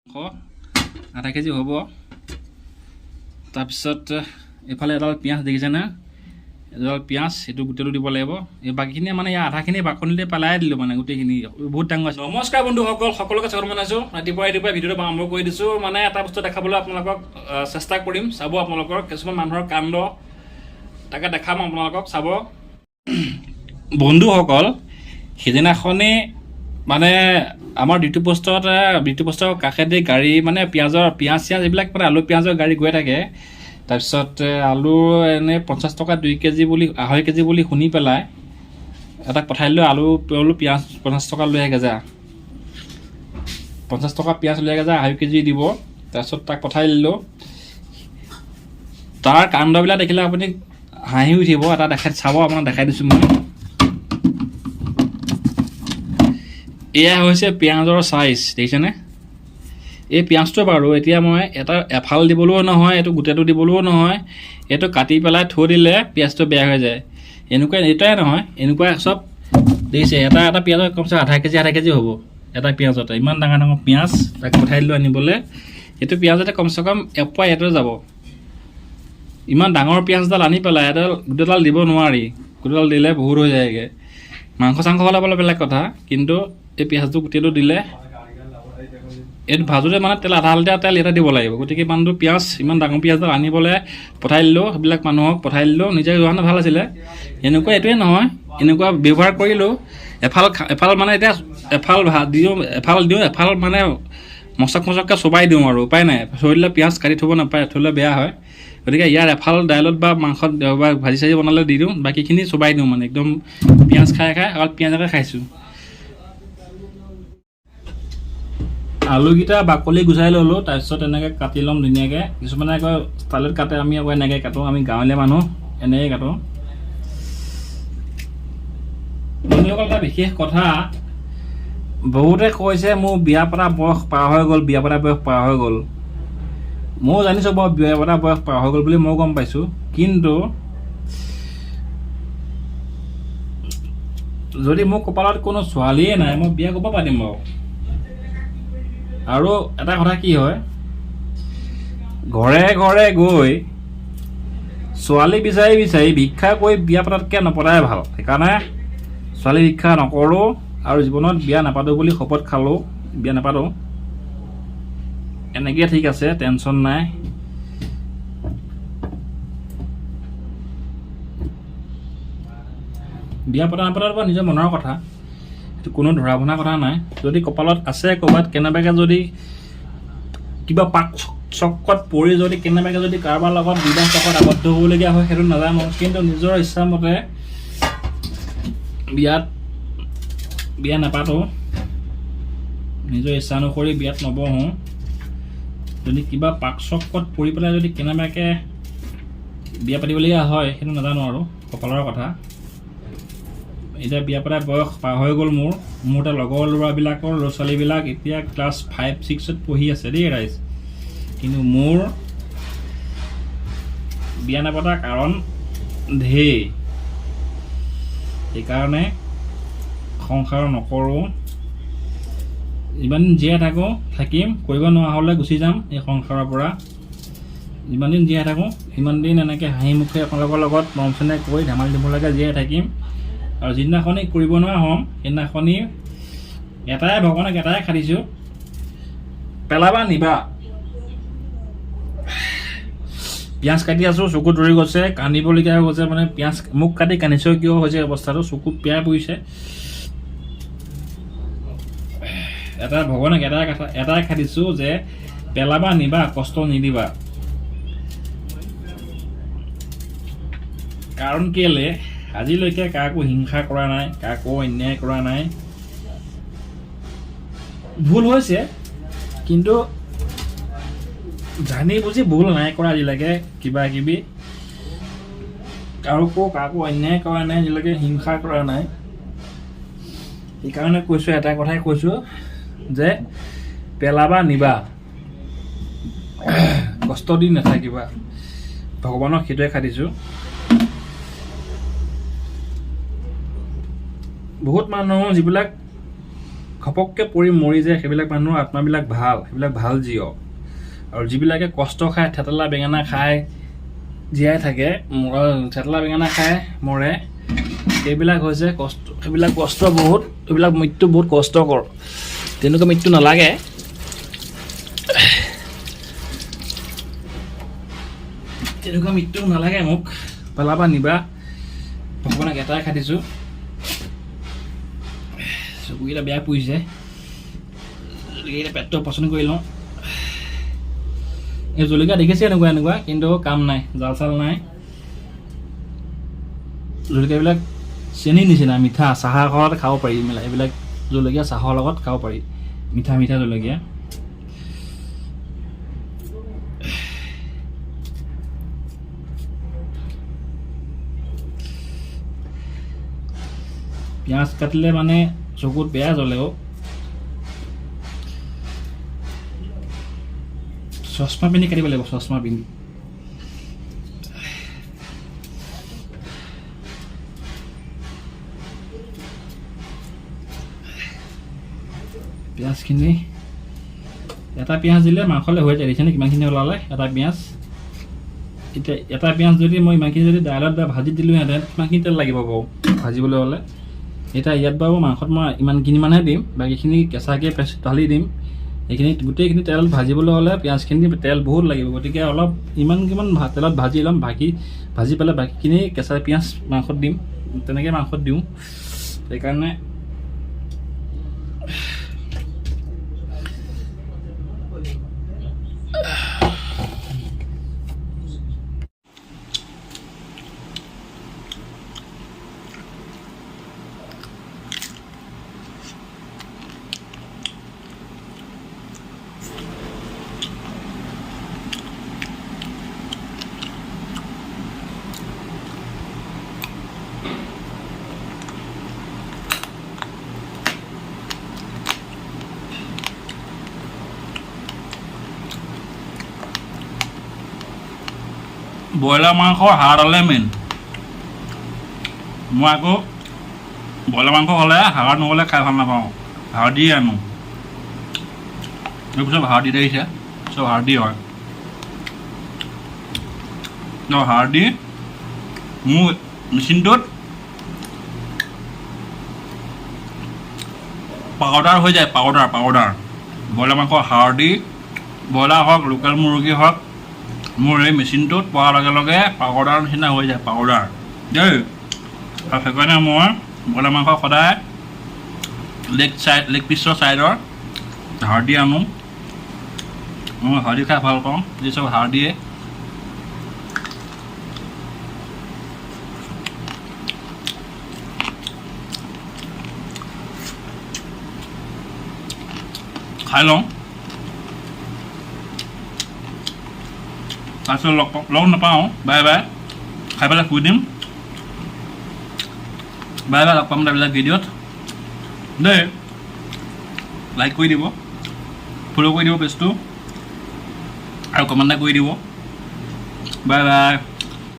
আধা কেজি হ'ব। তাৰপিছত এইফালে এডাল পিঁয়াজ দেখিছেনে, এডাল পিঁয়াজ সেইটো গোটেইটো দিব লাগিব। এই বাকীখিনি মানে ইয়াৰ আধাখিনি বাকলিতে পেলাই দিলোঁ মানে গোটেইখিনি বহুত ডাঙৰ আছে। নমস্কাৰ বন্ধুসকল, সকলোকে স্বাগতম জনাইছোঁ। ৰাতিপুৱা ভিডিঅ'টো আৰম্ভ কৰি দিছোঁ। মানে এটা বস্তু দেখাবলৈ আপোনালোকক চেষ্টা কৰিম। চাব আপোনালোকৰ কিছুমান মানুহৰ কাণ্ড তাকে দেখাম আপোনালোকক চাব। বন্ধুসকল, সেইদিনাখনেই মানে আমাৰ ডিউটি পোষ্টৰ কাষেদি গাড়ী মানে পিঁয়াজ চিয়াজ এইবিলাক মানে আলু পিঁয়াজৰ গাড়ী গৈ থাকে। তাৰপিছত আলু এনেই 50 টকা 2 কেজি বুলি 2.5 কেজি বুলি শুনি পেলাই এটাক পঠাই দিলোঁ। আলু পিঁয়াজ 50 টকা লৈ আহে যা, 50 টকা পিঁয়াজ লৈ আহে যা, 2.5 কেজি দিব। তাৰপিছত তাক পঠাই দিলোঁ। তাৰ কাণ্ডবিলাক দেখিলে আপুনি হাঁহি উঠিব। এটা চাব, আপোনাক দেখাই দিছোঁ মই। এয়া হৈছে পিঁয়াজৰ চাইজ, দেখিছেনে? এই পিঁয়াজটো বাৰু এতিয়া মই এফাল দিবলৈও নহয়, এইটো গোটেইটো দিবলৈও নহয়। এইটো কাটি পেলাই থৈ দিলে পিঁয়াজটো বেয়া হৈ যায়। এইটাই নহয়, এনেকুৱা চব দেখিছে। এটা পিঁয়াজৰ কমচে 1/2 কেজি হ'ব। এটা পিঁয়াজতে ইমান ডাঙৰ পিঁয়াজ তাক পঠাই দিলোঁ আনিবলৈ। এইটো পিঁয়াজতে কমচে কম এপোৱা ইয়াতে যাব। ইমান ডাঙৰ পিঁয়াজডাল আনি পেলাই গোটেইডাল দিব নোৱাৰি। গোটেইডাল দিলে বহুত হৈ যায়গৈ। মাংস হ'লে বোলে বেলেগ কথা, কিন্তু এই পিঁয়াজটো গোটেইটো দিলে এইটো ভাজোঁতে মানে আধা লিটাৰ তেল ইয়াতে দিব লাগিব। গতিকে মানুহটো পিঁয়াজ ইমান ডাঙৰ পিঁয়াজডাল আনিবলৈ পঠাই দিলোঁ। সেইবিলাক মানুহক পঠাই দিলোঁ। নিজে যোৱানে ভাল আছিলে। এনেকুৱা এইটোৱে নহয়, এনেকুৱা ব্যৱহাৰ কৰিলোঁ। এফাল মানে এতিয়া এফাল দিওঁ, এফাল মানে মচককৈ চবাই দিওঁ আৰু উপায় নাই। থৈ দিলে পিঁয়াজ কাটি থ'ব নাপায়, থ'লে বেয়া হয়। গতিকে ইয়াৰ এফাল দাইলত বা মাংসত বা ভাজি চাজি বনালে দি দিওঁ, বাকীখিনি চবাই দিওঁ। মানে একদম পিঁয়াজ খাই অকল পিঁয়াজকে খাইছোঁ। আলুকেইটা বাকলি গুচাই ল'লোঁ। তাৰপিছত এনেকৈ কাটি ল'ম ধুনীয়াকৈ। কিছুমানে আকৌ ষ্টাইলত কাটে, আমি আকৌ এনেকৈ কাটোঁ। আমি গাঁৱলীয়া মানুহ এনেকৈ কাটোঁ। বন্ধুসকল, এটা বিশেষ কথা, বহুতে কৈছে মোৰ বিয়া পতা বয়স পাৰ হৈ গ'ল। ময়ো জানিছোঁ বাৰু বিয়া পতা বয়স পাৰ হৈ গ'ল বুলি ময়ো গম পাইছোঁ। কিন্তু যদি মোৰ কপালত কোনো ছোৱালীয়ে নাই, মই বিয়া ক'ব পাতিম বাৰু। আৰু এটা কথা কি হয়, ঘৰে ঘৰে গৈ ছোৱালী বিচাৰি ভিক্ষা কৰি বিয়া পতাতকৈ নপতাই ভাল। সেইকাৰণে ছোৱালী ভিক্ষা নকৰোঁ আৰু জীৱনত বিয়া নাপাতোঁ বুলি শপত খালোঁ। বিয়া নাপাতোঁ, এনেকৈ ঠিক আছে, টেনশ্যন নাই। বিয়া পতা নাপতাৰ পৰা নিজৰ মনৰ কথা, এইটো কোনো ধৰা বন্ধা কথা নাই। যদি কপালত আছে ক'ৰবাত কেনেবাকৈ যদি কিবা পাক চক্কত পৰি যদি কেনেবাকৈ যদি কাৰোবাৰ লগত বিবাহ চকত আবদ্ধ হ'বলগীয়া হয়, সেইটো নাজানো। কিন্তু নিজৰ ইচ্ছামতে বিয়া নাপাতোঁ, নিজৰ ইচ্ছা অনুসৰি বিয়াত নবহোঁ। যদি কিবা পাক চক্কত পৰি পেলাই যদি কেনেবাকৈ বিয়া পাতিবলগীয়া হয়, সেইটো নাজানো আৰু কপালৰ কথা। এতিয়া বিয়া পতা বয়স পাৰ হৈ গ'ল মোৰ এতিয়া লগৰ ল'ৰাবিলাকৰ ল'ৰা ছোৱালীবিলাক এতিয়া ক্লাছ 5-6ত পঢ়ি আছে দেই ৰাইজ। কিন্তু মোৰ বিয়া নাপতাৰ কাৰণ ঢেৰ। সেইকাৰণে সংসাৰ নকৰোঁ। যিমান দিন জীয়াই থাকোঁ থাকিম, কৰিব নোৱাৰা হ'লে গুচি যাম এই সংসাৰৰ পৰা। যিমান দিন জীয়াই থাকোঁ সিমান দিন এনেকৈ হাঁহি মুখে আপোনালোকৰ লগত মৰম চেনেহ কৰি ধেমালি ধুমুলাকৈ জীয়াই থাকিম। আৰু যিদিনাখনি কৰিব নোৱাৰা হ'ম, সেইদিনাখনি ভগৱানক এটাই খাটিছোঁ, পেলাবা নিবা। পিঁয়াজ কাটি আছোঁ, চকু ধৰি গৈছে, কান্দিবলগীয়া হৈ গৈছে। মানে পিঁয়াজ মোক কাটি কান্দিছোঁ, কিয় হৈছে অৱস্থাটো, চকুত পিয়াই পৰিছে। ভগৱানক এটাই খাটিছোঁ যে পেলাবা নিবা, কষ্ট নিদিবা। কাৰণ কেলে আজিলৈকে কাকো হিংসা কৰা নাই, কাকো অন্যায় কৰা নাই। ভুল হৈছে, কিন্তু জানি বুজি ভুল নাই কৰা আজিলৈকে। কিবা কিবি কাকো অন্যায় কৰা নাই আজিলৈকে, হিংসা কৰা নাই। সেইকাৰণে কৈছোঁ, এটা কথাই কৈছোঁ যে পেলাবা নিবা, কষ্ট দি নাথাকিবা। ভগৱানক সেইটোৱে খাটিছোঁ। বহুত মানুহ যিবিলাক ঘপককৈ পৰি মৰি যায় সেইবিলাক মানুহৰ আত্মাবিলাক সেইবিলাক ভাল জীৱ। আৰু যিবিলাকে কষ্ট খায়, থেতেলা বেঙেনা খায় জীয়াই থাকে, থেতেলা বেঙেনা খাই মৰে, সেইবিলাক হৈছে সেইবিলাক কষ্ট বহুত, সেইবিলাক মৃত্যু বহুত কষ্টকৰ। তেনেকুৱা মৃত্যু নালাগে। তেনেকুৱা মৃত্যু নালাগে মোক। পেলাবা নিবা, ভগৱানক এটাই খাটিছোঁ। চকুকেইটা বেয়া পৰিছে, পেটটো পচন্দ কৰি লওঁ। এই জলকীয়া দেখিছে এনেকুৱা, কিন্তু কাম নাই, জাল চাল নাই। জলকীয়াবিলাক চেনি নিচিনা মিঠা, চাহৰ লগত খাব পাৰি। এইবিলাক জলকীয়া চাহৰ লগত খাব পাৰি, মিঠা মিঠা জলকীয়া। পিঁয়াজ কাটিলে মানে চকুত বেয়া জ্বলেও। চশমা পিন্ধি কাটিব লাগিব, চশমা পিন্ধি। পিঁয়াজখিনি এটা পিঁয়াজ দিলে মাংসলৈ হৈ যায়। দেখিছেনে কিমানখিনি ওলালে এটা পিঁয়াজ? এতিয়া এটা পিঁয়াজ যদি মই ইমানখিনি যদি দাইলত বা ভাজিত দিলোঁহেঁতেন, কিমানখিনি তেল লাগিব বাৰু ভাজিবলৈ হ'লে? এতিয়া ইয়াত বাৰু মাংসত মই ইমানখিনিমানহে দিম, বাকীখিনি কেঁচাকৈ ঢালি দিম। এইখিনি গোটেইখিনি তেলত ভাজিবলৈ হ'লে পিঁয়াজখিনি তেল বহুত লাগিব। গতিকে অলপ কিমান তেলত ভাজি ল'ম, ভাজি পেলাই বাকীখিনি কেঁচা পিঁয়াজ মাংসত দিম। তেনেকৈ মাংসত দিওঁ। সেইকাৰণে ব্ৰইলাৰ মাংসৰ হাড়ডালে মেইন। মই আকৌ ব্ৰইলাৰ মাংস হ'লে হাড় নহ'লে খাই ভাল নাপাওঁ, হাড় দিয়ে আনো। এইবোৰ চব হাড় দি আহিছে, চব হাড় দি হয়। হাড় দি মোৰ মেচিনটোত পাউডাৰ হৈ যায়, পাউডাৰ। ব্ৰইলাৰ মাংস হাড় দি, ব্ৰইলাৰ হওক লোকেল মুৰ্গী হওক, মোৰ এই মেচিনটোত পোৱাৰ লগে লগে পাউডাৰ নিচিনা হৈ যায়, পাউডাৰ দেই। আৰু সেইকাৰণে মই ব্ৰইলাৰ মাংস সদায় লেগ পিছৰ ছাইডৰ হাড় দি আনো। মই হাড় দি খাই ভাল পাওঁ, যি চব হাড় দিয়ে। খাই লওঁ, তাৰপিছত লগ নাপাওঁ। বাই বাই, খাই পেলাই শুই দিম। বাই বাই, লগ পাম এইবিলাক ভিডিঅ'ত দেই। লাইক কৰি দিব, ফ'ল' কৰি দিব পেজটো, আৰু কমেণ্ট কৰি দিব। Bye bye.